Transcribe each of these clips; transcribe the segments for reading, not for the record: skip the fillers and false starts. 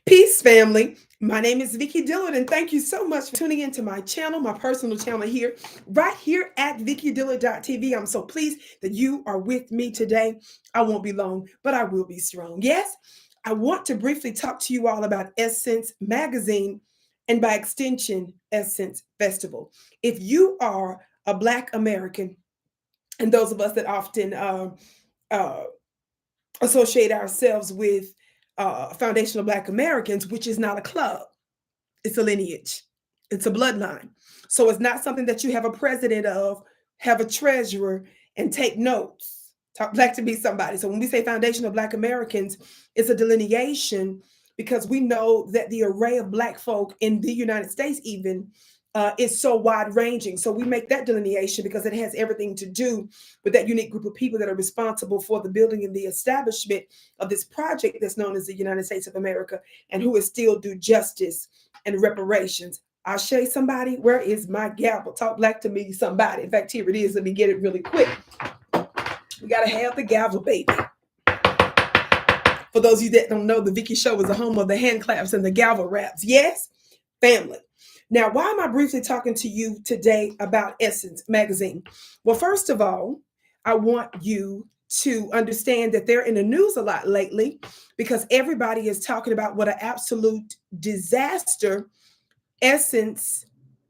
Peace, family. My name is Vicki Dillard, and thank you so much for tuning into my channel, my personal channel here, right here at VickiDillard.tv. I'm so pleased that you are with me today. I won't be long, but I will be strong. Yes, I want to briefly talk to you all about Essence Magazine and by extension, Essence Festival. If you are a Black American, and those of us that often uh, associate ourselves with foundational Black Americans, which is not a club, it's a lineage, it's a bloodline. So it's not something that you have a president of, have a treasurer, and take notes. Talk Black to be somebody. So when we say foundational Black Americans, it's a delineation because we know that the array of Black folk in the United States, even is so wide ranging. So we make that delineation because it has everything to do with that unique group of people that are responsible for the building and the establishment of this project that's known as the United States of America, and who is still due justice and reparations. I'll show you somebody. Where is my gavel? Talk Black to me, somebody. In fact, here it is. Let me get it really quick. We got to have the gavel, baby. For those of you that don't know, the Vicki Show is the home of the hand claps and the gavel raps. Yes, family. Now, why am I briefly talking to you today about Essence Magazine? Well, first of all, I want you to understand that they're in the news a lot lately because everybody is talking about what an absolute disaster Essence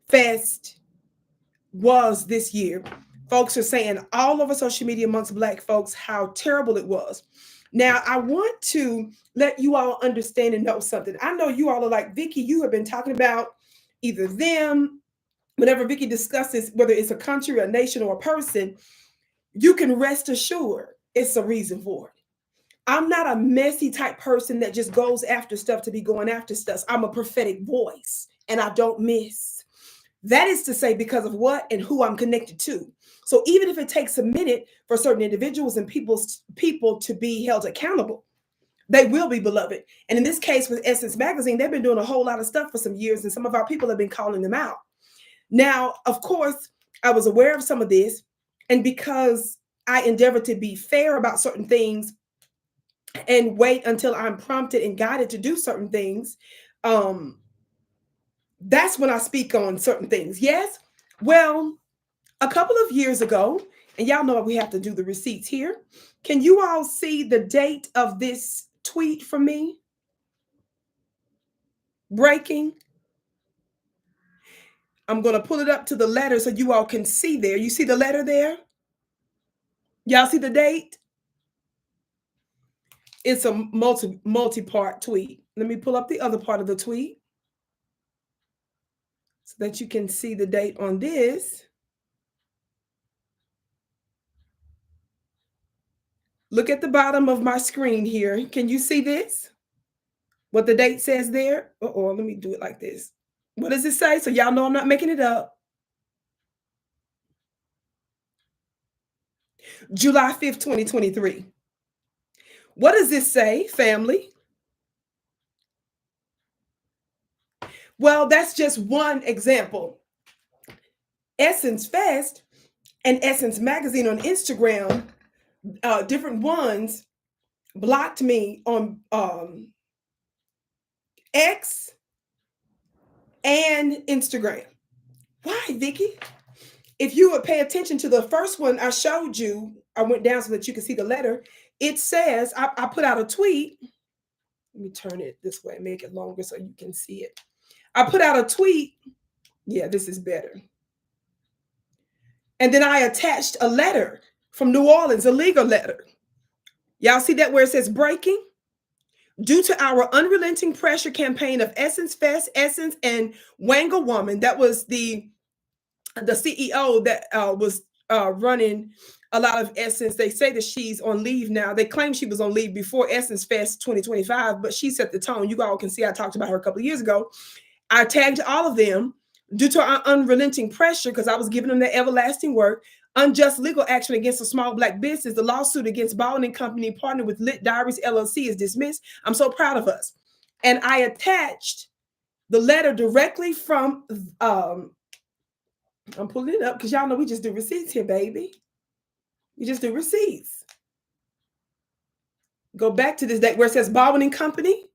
Fest was this year. Folks are saying all over social media amongst Black folks how terrible it was. Now, I want to let you all understand and know something. I know you all are like, Vicki, you have been talking about either them, whenever Vicki discusses whether it's a country, a nation, or a person, you can rest assured it's a reason for it. I'm not a messy type person that just goes after stuff to be going after stuff. I'm a prophetic voice and I don't miss. That is to say, because of what and who I'm connected to. So even if it takes a minute for certain individuals and people to be held accountable, they will be beloved. And in this case with Essence Magazine, they've been doing a whole lot of stuff for some years, and some of our people have been calling them out. Now, of course, I was aware of some of this, and because I endeavor to be fair about certain things and wait until I'm prompted and guided to do certain things, that's when I speak on certain things. Yes. Well, a couple of years ago, and y'all know we have to do the receipts here. Can you all see the date of this tweet from me? Breaking. I'm going to pull it up to the letter so you all can see there. You see the letter there? Y'all see the date? It's a multi-part tweet. Let me pull up the other part of the tweet so that you can see the date on this. Look at the bottom of my screen here. Can you see this? What the date says there? Uh-oh, let me do it like this. What does it say? So y'all know I'm not making it up. July 5th, 2023. What does this say, family? Well, that's just one example. Essence Fest and Essence Magazine on Instagram, different ones blocked me on X and Instagram. Why, Vicki? If you would pay attention to the first one I showed you, I went down so that you can see the letter. It says, I put out a tweet. Let me turn it this way, make it longer so you can see it. I put out a tweet. Yeah, this is better. And then I attached a letter from New Orleans, a legal letter. Y'all see that where it says breaking? Due to our unrelenting pressure campaign of Essence Fest, Essence, and Wanga Woman, that was the CEO that was running a lot of Essence. They say that she's on leave now. They claim she was on leave before Essence Fest 2025, but she set the tone. You all can see I talked about her a couple of years ago. I tagged all of them due to our unrelenting pressure because I was giving them the everlasting work. Unjust legal action against a small Black business. The lawsuit against Baldwin Company, partnered with Lit Diaries LLC, is dismissed. I'm so proud of us. And I attached the letter directly from, I'm pulling it up because y'all know we just do receipts here, baby. We just do receipts. Go back to this date where it says Baldwin Company.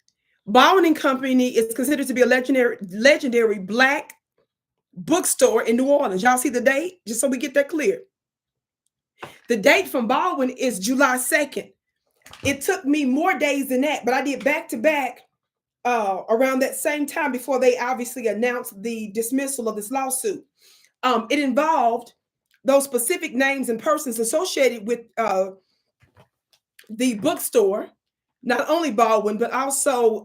Baldwin and Company is considered to be a legendary black bookstore in New Orleans. Y'all see the date? Just so we get that clear. The date from Baldwin is July 2nd. It took me more days than that, but I did back to back around that same time before they obviously announced the dismissal of this lawsuit. It involved those specific names and persons associated with the bookstore, not only Baldwin, but also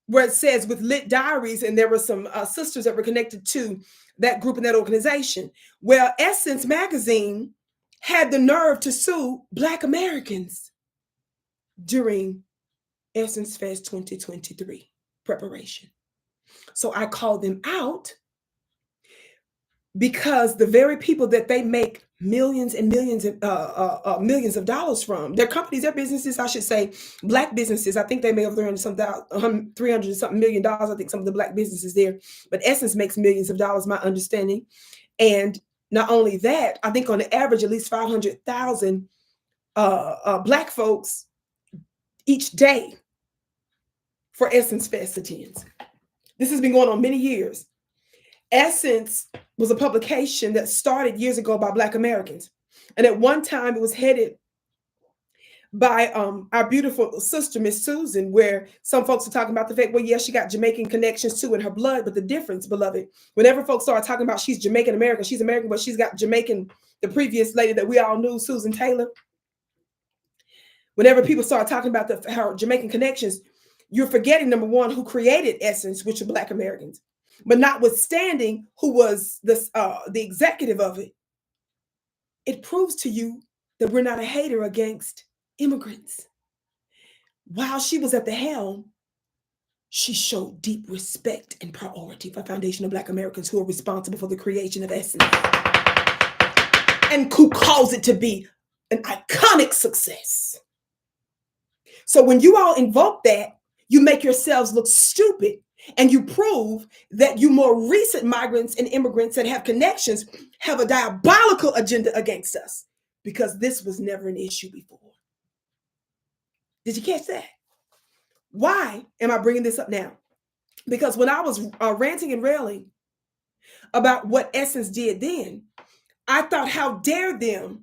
where it says with Lit Diaries, and there were some sisters that were connected to that group and that organization. Well, Essence Magazine had the nerve to sue Black Americans during Essence Fest 2023 preparation. So I called them out because the very people that they make millions and millions of dollars from, their companies, their businesses, I should say, black businesses. I think they make over $300 and something million. I think some of the black businesses there, but Essence makes millions of dollars, my understanding. And not only that, I think on the average, at least 500,000 black folks each day for Essence Fest attends. This has been going on many years. Essence was a publication that started years ago by Black Americans. And at one time it was headed by our beautiful sister, Miss Susan, where some folks are talking about the fact, well, yes, she got Jamaican connections too in her blood, but the difference, beloved, whenever folks start talking about she's Jamaican American, she's American, but she's got Jamaican, the previous lady that we all knew, Susan Taylor. Whenever people start talking about her Jamaican connections, you're forgetting, number one, who created Essence, which are Black Americans. But notwithstanding who was the executive of it, it proves to you that we're not a hater against immigrants. While she was at the helm, she showed deep respect and priority for Foundation of Black Americans who are responsible for the creation of Essence and who calls it to be an iconic success. So when you all invoke that, you make yourselves look stupid. And you prove that you more recent migrants and immigrants that have connections have a diabolical agenda against us, because this was never an issue before. Did you catch that? Why am I bringing this up now? Because when I was ranting and railing about what Essence did then, I thought, how dare them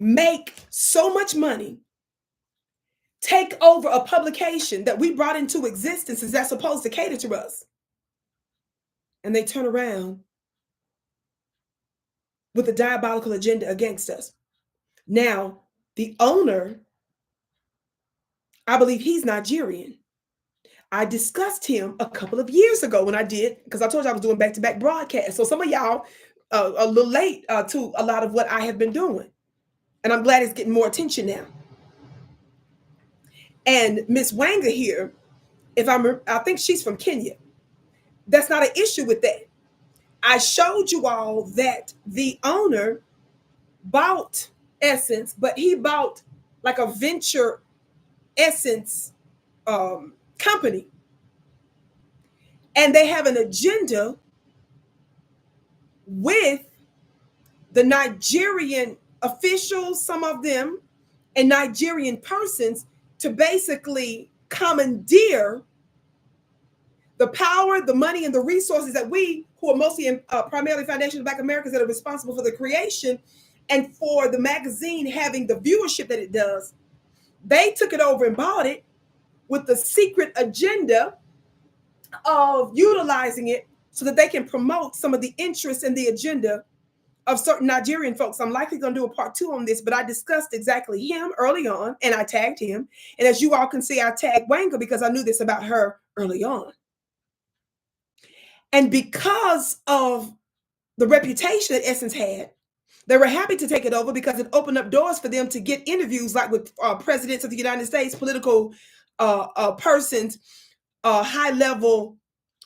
make so much money, take over a publication that we brought into existence that's supposed to cater to us, and they turn around with a diabolical agenda against us. Now, the owner, I believe he's Nigerian. I discussed him a couple of years ago when I did, because I told you I was doing back-to-back broadcasts. So some of y'all are a little late to a lot of what I have been doing. And I'm glad it's getting more attention now. And Miss Wanga here, I think she's from Kenya. That's not an issue with that. I showed you all that the owner bought Essence, but he bought like a venture Essence company. And they have an agenda with the Nigerian officials, some of them, and Nigerian persons to basically commandeer the power, the money, and the resources that we, who are mostly primarily Foundation of Black Americans, that are responsible for the creation and for the magazine having the viewership that it does. They took it over and bought it with the secret agenda of utilizing it so that they can promote some of the interests and the agenda of certain Nigerian folks. I'm likely going to do a part 2 on this, but I discussed exactly him early on, and I tagged him. And as you all can see, I tagged Wanga because I knew this about her early on. And because of the reputation that Essence had, they were happy to take it over because it opened up doors for them to get interviews like with presidents of the United States, political persons, high-level,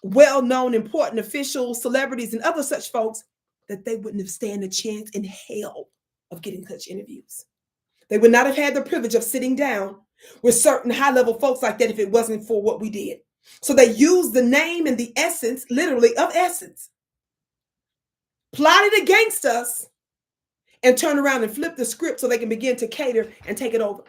well-known, important officials, celebrities, and other such folks that they wouldn't have stand a chance in hell of getting such interviews. They would not have had the privilege of sitting down with certain high-level folks like that if it wasn't for what we did. So they used the name and the essence, literally, of Essence, plotted against us, and turn around and flip the script so they can begin to cater and take it over.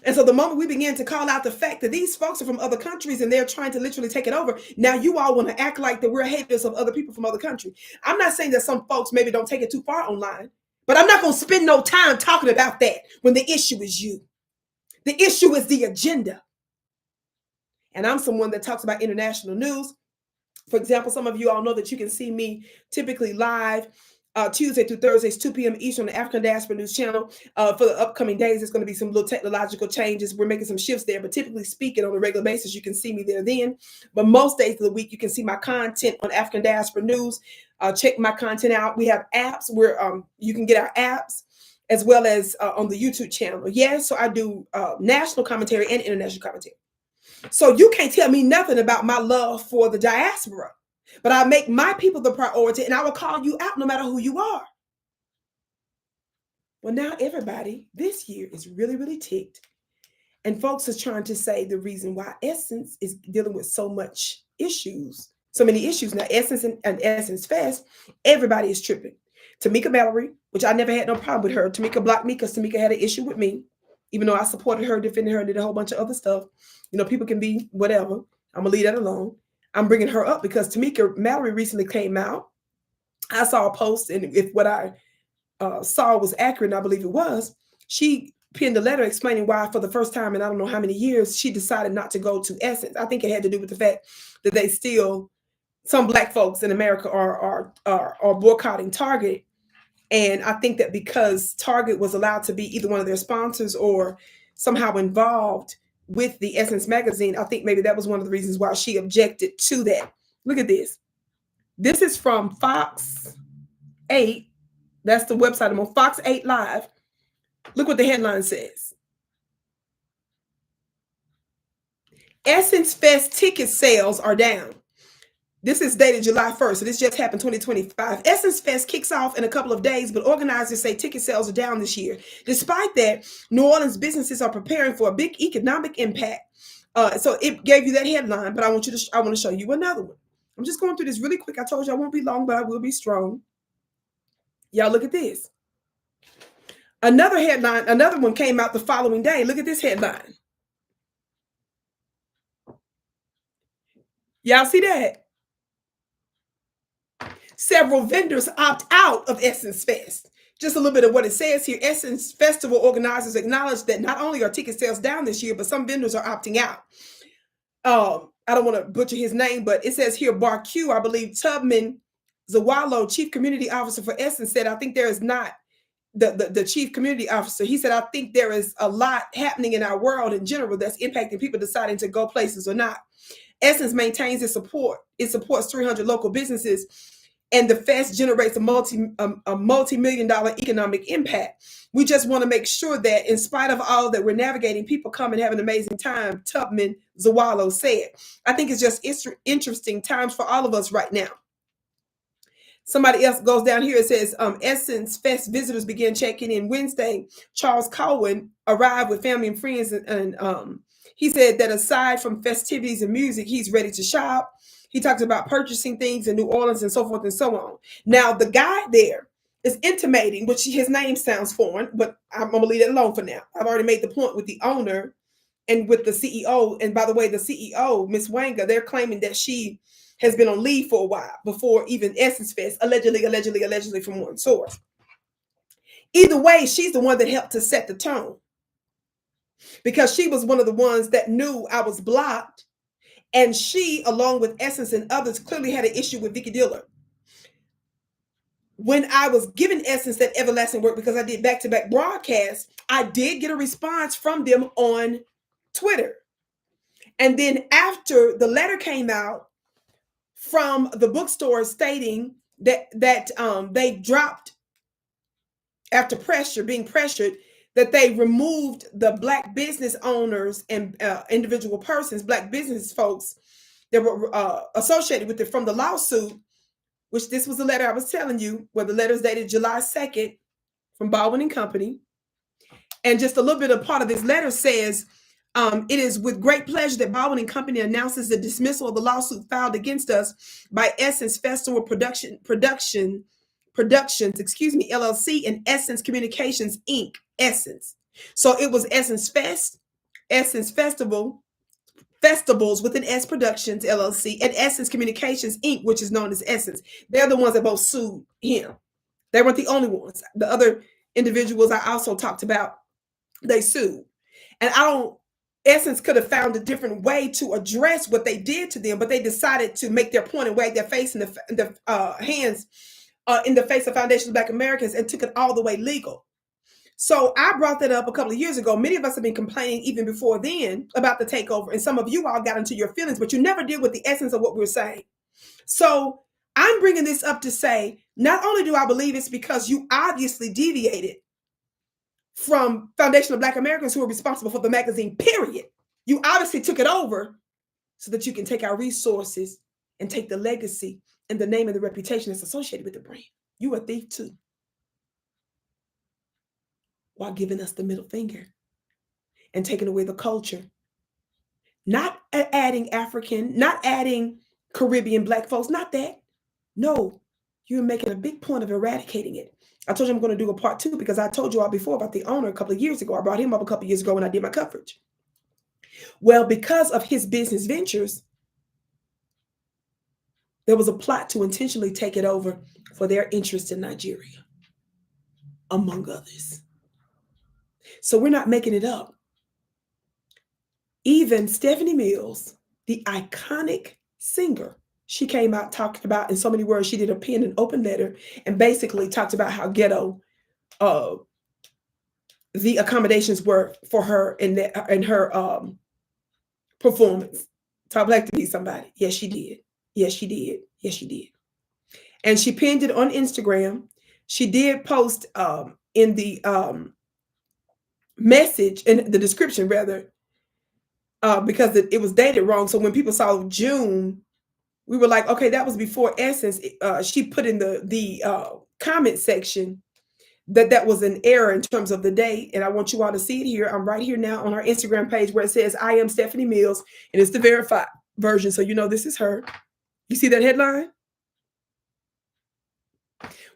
And so the moment we begin to call out the fact that these folks are from other countries and they're trying to literally take it over, now you all want to act like that we're haters of other people from other countries. I'm not saying that some folks maybe don't take it too far online, but I'm not going to spend no time talking about that when the issue is you. The issue is the agenda. And I'm someone that talks about international news. For example, some of you all know that you can see me typically live Tuesday through Thursdays, 2 p.m. Eastern, on the African Diaspora News Channel. For the upcoming days, there's going to be some little technological changes. We're making some shifts there, but typically speaking, on a regular basis, you can see me there then. But most days of the week, you can see my content on African Diaspora News. Check my content out. We have apps where you can get our apps, as well as on the YouTube channel. Yes, so I do national commentary and international commentary. So you can't tell me nothing about my love for the diaspora, but I make my people the priority, and I will call you out no matter who you are. Well, now everybody this year is really, really ticked. And folks are trying to say the reason why Essence is dealing with so many issues. Now, Essence and Essence Fest, everybody is tripping. Tamika Mallory, which I never had no problem with her. Tamika blocked me because Tamika had an issue with me, even though I supported her, defended her, and did a whole bunch of other stuff. You know, people can be whatever. I'm going to leave that alone. I'm bringing her up because Tamika Mallory recently came out. I saw a post, and if what I saw was accurate, and I believe it was, she penned a letter explaining why for the first time in I don't know how many years, she decided not to go to Essence. I think it had to do with the fact that they still, some Black folks in America are boycotting Target. And I think that because Target was allowed to be either one of their sponsors or somehow involved with the Essence magazine, I think maybe that was one of the reasons why she objected to that. Look at this. This is from Fox 8. That's the website. I'm on Fox 8 Live. Look what the headline says. Essence Fest ticket sales are down. This is dated July 1st, so this just happened 2025. Essence Fest kicks off in a couple of days, but organizers say ticket sales are down this year. Despite that, New Orleans businesses are preparing for a big economic impact. So it gave you that headline, but I want to show you another one. I'm just going through this really quick. I told you I won't be long, but I will be strong. Y'all look at this. Another headline, another one came out the following day. Look at this headline. Y'all see that? Several vendors opt out of Essence Fest. Just a little bit of what it says here. Essence Festival organizers acknowledge that not only are ticket sales down this year, but some vendors are opting out. I don't want to butcher his name, but it says here, Bar Q, I believe Tubman Zawalo, Chief Community Officer for Essence, said, I think there is not, the Chief Community Officer, he said, I think there is a lot happening in our world in general that's impacting people deciding to go places or not. Essence maintains its support. It supports 300 local businesses, and the fest generates a multi-million-dollar economic impact. We just want to make sure that in spite of all that we're navigating, people come and have an amazing time, Tubman Zawalo said. I think it's just interesting times for all of us right now. Somebody else goes down here. It says, Essence Fest visitors began checking in Wednesday. Charles Cowan arrived with family and friends, and he said that aside from festivities and music, he's ready to shop. He talks about purchasing things in New Orleans and so forth and so on. Now, the guy there is intimating, which his name sounds foreign, but I'm going to leave it alone for now. I've already made the point with the owner and with the CEO. And by the way, the CEO, Miss Wanga, they're claiming that she has been on leave for a while before even Essence Fest, allegedly from one source. Either way, she's the one that helped to set the tone, because she was one of the ones that knew I was blocked. And she, along with Essence and others, clearly had an issue with Vicki Dillard. When I was giving Essence that everlasting work, because I did back-to-back broadcasts, I did get a response from them on Twitter. And then after the letter came out from the bookstore stating that they dropped, after being pressured, that they removed the Black business owners and individual persons, Black business folks that were associated with it from the lawsuit, which this was the letter I was telling you, where the letter is dated July 2nd from Baldwin and Company. And just a little bit of part of this letter says, it is with great pleasure that Baldwin and Company announces the dismissal of the lawsuit filed against us by Essence Festival Productions, LLC, and Essence Communications, Inc., Essence. So it was Essence Fest, Essence Festivals with an S Productions LLC, and Essence Communications Inc., which is known as Essence. They're the ones that both sued him. They weren't the only ones. The other individuals I also talked about, they sued. And Essence could have found a different way to address what they did to them, but they decided to make their point and wag their face in the hands in the face of Foundation of Black Americans and took it all the way legal. So I brought that up a couple of years ago. Many of us have been complaining even before then about the takeover, and some of you all got into your feelings, but you never did with the essence of what we were saying. So I'm bringing this up to say, not only do I believe it's because you obviously deviated from Foundation of Black Americans who are responsible for the magazine, period. You obviously took it over so that you can take our resources and take the legacy and the name and the reputation that's associated with the brand. You a thief too. While giving us the middle finger and taking away the culture. Not adding African, not adding Caribbean Black folks, not that. No, you're making a big point of eradicating it. I told you I'm going to do a part 2 because I told you all before about the owner a couple of years ago. I brought him up a couple of years ago when I did my coverage. Well, because of his business ventures, there was a plot to intentionally take it over for their interest in Nigeria, among others. So we're not making it up. Even Stephanie Mills, the iconic singer, she came out talking about, in so many words, she did a pen and open letter and basically talked about how ghetto the accommodations were for her in her performance. Talk Black to be somebody. Yes, she did. Yes, she did. Yes, she did. And she pinned it on Instagram. She did post in the message, in the description rather, because it was dated wrong. So when people saw June, we were like, okay, that was before Essence. She put in the comment section that was an error in terms of the date. And I want you all to see it here. I'm right here now on our Instagram page where it says, I am Stephanie Mills, and it's the verified version. So you know this is her. You see that headline?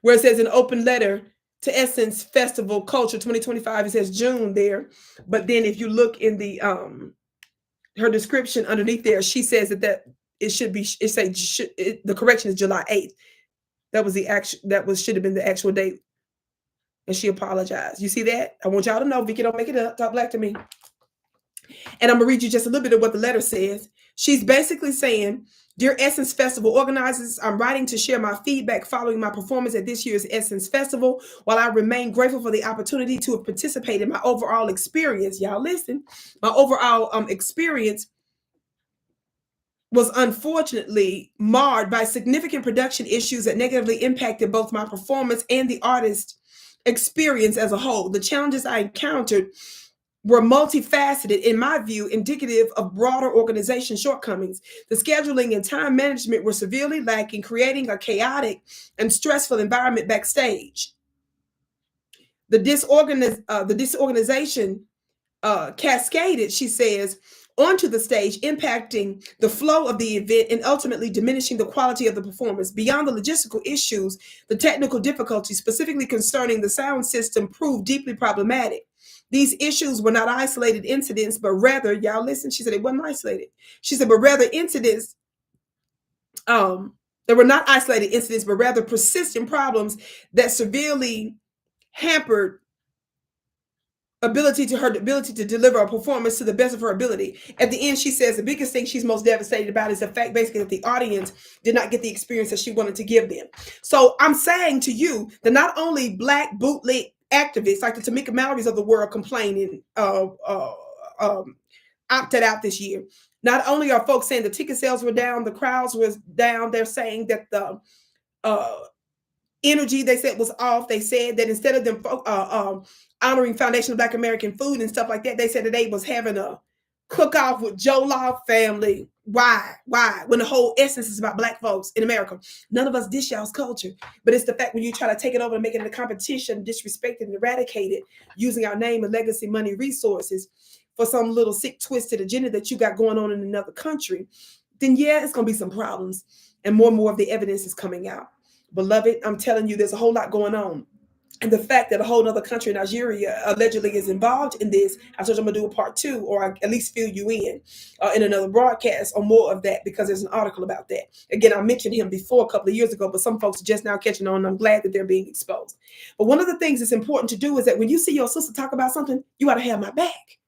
Where it says an open letter to Essence Festival Culture 2025. It says June there. But then if you look in the her description underneath there, she says that it should be, the correction is July 8th. That was the actual, should have been the actual date. And she apologized. You see that? I want y'all to know, Vicki, don't make it up. Talk Black to me. And I'm gonna read you just a little bit of what the letter says. She's basically saying, Dear Essence Festival organizers, I'm writing to share my feedback following my performance at this year's Essence Festival. While I remain grateful for the opportunity to have participated in my overall experience, y'all listen, my overall experience was unfortunately marred by significant production issues that negatively impacted both my performance and the artist experience as a whole. The challenges I encountered were multifaceted, in my view, indicative of broader organization shortcomings. The scheduling and time management were severely lacking, creating a chaotic and stressful environment backstage. The disorganization cascaded, she says, onto the stage, impacting the flow of the event and ultimately diminishing the quality of the performance. Beyond the logistical issues, the technical difficulties, specifically concerning the sound system, proved deeply problematic. These issues were not isolated incidents, but rather, y'all listen, she said it wasn't isolated. She said, but rather incidents, there were not isolated incidents, but rather persistent problems that severely hampered her ability to deliver a performance to the best of her ability. At the end, she says the biggest thing she's most devastated about is the fact basically that the audience did not get the experience that she wanted to give them. So I'm saying to you that not only Black bootleg activists like the Tamika Mallory's of the world complaining, opted out this year. Not only are folks saying the ticket sales were down, the crowds was down, they're saying that the energy they said was off. They said that instead of them honoring Foundation of Black American food and stuff like that, they said that they was having a cook-off with Joe Law family. Why? When the whole essence is about Black folks in America. None of us dish y'all's culture. But it's the fact when you try to take it over and make it a competition, disrespect it and eradicate it, using our name and legacy, money, resources for some little sick, twisted agenda that you got going on in another country, then yeah, it's going to be some problems. And more of the evidence is coming out. Beloved, I'm telling you, there's a whole lot going on. And the fact that a whole other country, Nigeria, allegedly is involved in this, I told you I'm going to do a part 2, or at least fill you in another broadcast on more of that, because there's an article about that. Again, I mentioned him before a couple of years ago, but some folks are just now catching on, and I'm glad that they're being exposed. But one of the things that's important to do is that when you see your sister talk about something, you ought to have my back.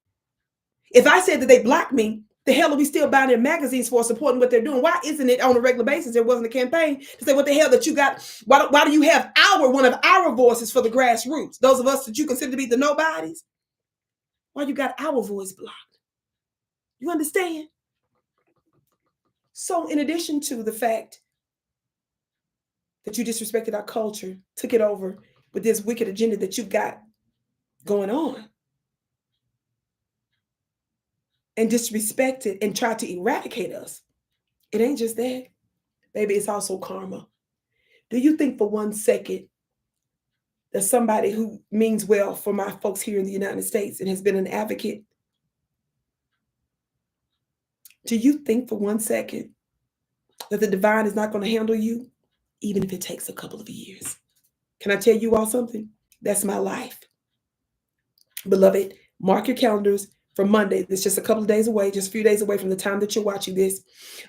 If I said that they blocked me, the hell are we still buying their magazines for, supporting what they're doing? Why isn't it on a regular basis? There wasn't a campaign to say what the hell that you got. Why do you have one of our voices for the grassroots? Those of us that you consider to be the nobodies. Why you got our voice blocked? You understand? So in addition to the fact that you disrespected our culture, took it over with this wicked agenda that you've got going on, and disrespected and tried to eradicate us, it ain't just that, baby, it's also karma. Do you think for 1 second that somebody who means well for my folks here in the United States and has been an advocate, do you think for 1 second that the divine is not going to handle you, even if it takes a couple of years? Can I tell you all something? That's my life. Beloved, mark your calendars for Monday. That's just a couple of days away, just a few days away from the time that you're watching this,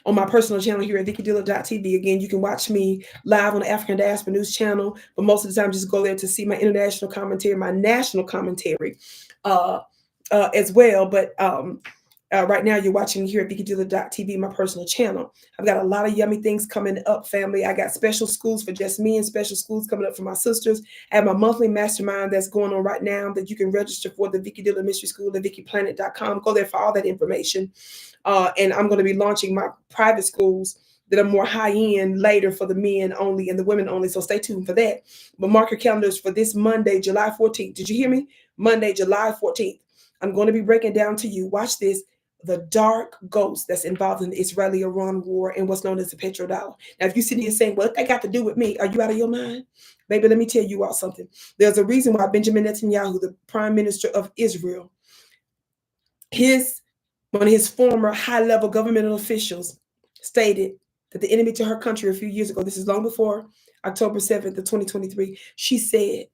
on my personal channel here at VickiDillard.tv. Again, you can watch me live on the African Diaspora News channel, but most of the time just go there to see my international commentary, my national commentary as well. But right now you're watching me here at VickiDillard.tv, my personal channel. I've got a lot of yummy things coming up, family. I got special schools for just me and special schools coming up for my sisters. I have my monthly mastermind that's going on right now that you can register for, the Vicki Dillard Mystery School at VickiPlanet.com. Go there for all that information. And I'm going to be launching my private schools that are more high-end later for the men only and the women only. So stay tuned for that. But mark your calendars for this Monday, July 14th. Did you hear me? Monday, July 14th. I'm going to be breaking down to you, watch this, the dark ghost that's involved in the Israeli-Iran war and what's known as the petrodollar. Now, if you're sitting here saying, well, what that got to do with me? Are you out of your mind? Baby, let me tell you all something. There's a reason why Benjamin Netanyahu, the prime minister of Israel, one of his former high-level governmental officials stated that the enemy to her country a few years ago, this is long before October 7th of 2023, she said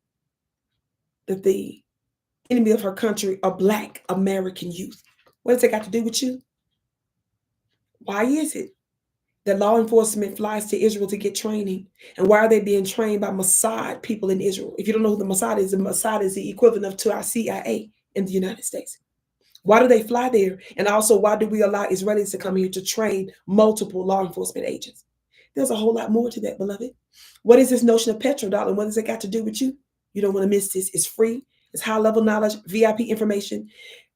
that the enemy of her country are Black American youth. What does that got to do with you? Why is it that law enforcement flies to Israel to get training? And why are they being trained by Mossad people in Israel? If you don't know who the Mossad is the equivalent to our CIA in the United States. Why do they fly there? And also, why do we allow Israelis to come here to train multiple law enforcement agents? There's a whole lot more to that, beloved. What is this notion of petrodollar? And what does it got to do with you? You don't want to miss this. It's free. It's high-level knowledge, VIP information.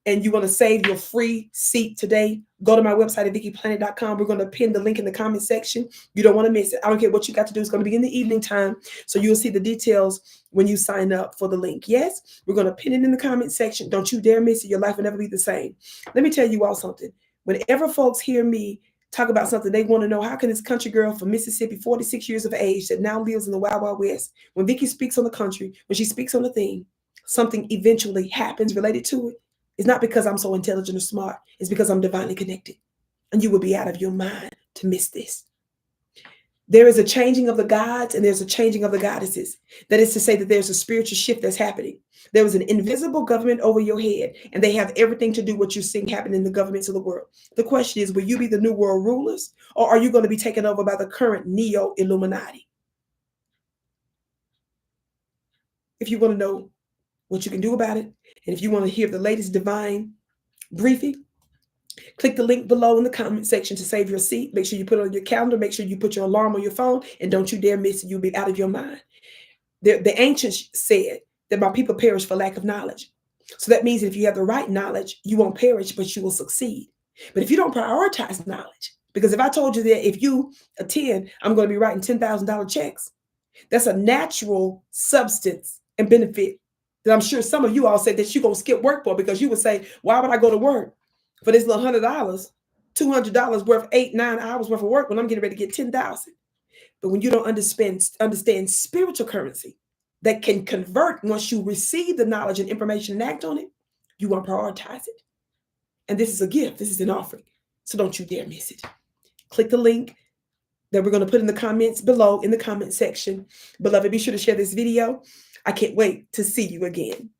And you want to save your free seat today, go to my website at VickiPlanet.com. We're going to pin the link in the comment section. You don't want to miss it. I don't care what you got to do. It's going to be in the evening time. So you'll see the details when you sign up for the link. Yes, we're going to pin it in the comment section. Don't you dare miss it. Your life will never be the same. Let me tell you all something. Whenever folks hear me talk about something, they want to know, how can this country girl from Mississippi, 46 years of age, that now lives in the Wild Wild West, when Vicki speaks on the country, when she speaks on the thing, something eventually happens related to it? It's not because I'm so intelligent or smart. It's because I'm divinely connected. And you will be out of your mind to miss this. There is a changing of the gods and there's a changing of the goddesses. That is to say that there's a spiritual shift that's happening. There is an invisible government over your head, and they have everything to do what you're seeing happen in the governments of the world. The question is, will you be the new world rulers, or are you going to be taken over by the current neo-Illuminati? If you want to know what you can do about it, and if you want to hear the latest divine briefing, click the link below in the comment section to save your seat. Make sure you put it on your calendar. Make sure you put your alarm on your phone, and don't you dare miss it. You'll be out of your mind. The ancients said that my people perish for lack of knowledge. So that means if you have the right knowledge, you won't perish, but you will succeed. But if you don't prioritize knowledge, because if I told you that if you attend, I'm going to be writing $10,000 checks, that's a natural substance and benefit that I'm sure some of you all said that you're going to skip work for, because you would say, why would I go to work for this little $100, $200 worth, 8-9 hours worth of work when I'm getting ready to get 10,000? But when you don't understand spiritual currency that can convert once you receive the knowledge and information and act on it, you want to prioritize it. And this is a gift. This is an offering. So don't you dare miss it. Click the link that we're going to put in the comments below in the comment section. Beloved, be sure to share this video. I can't wait to see you again.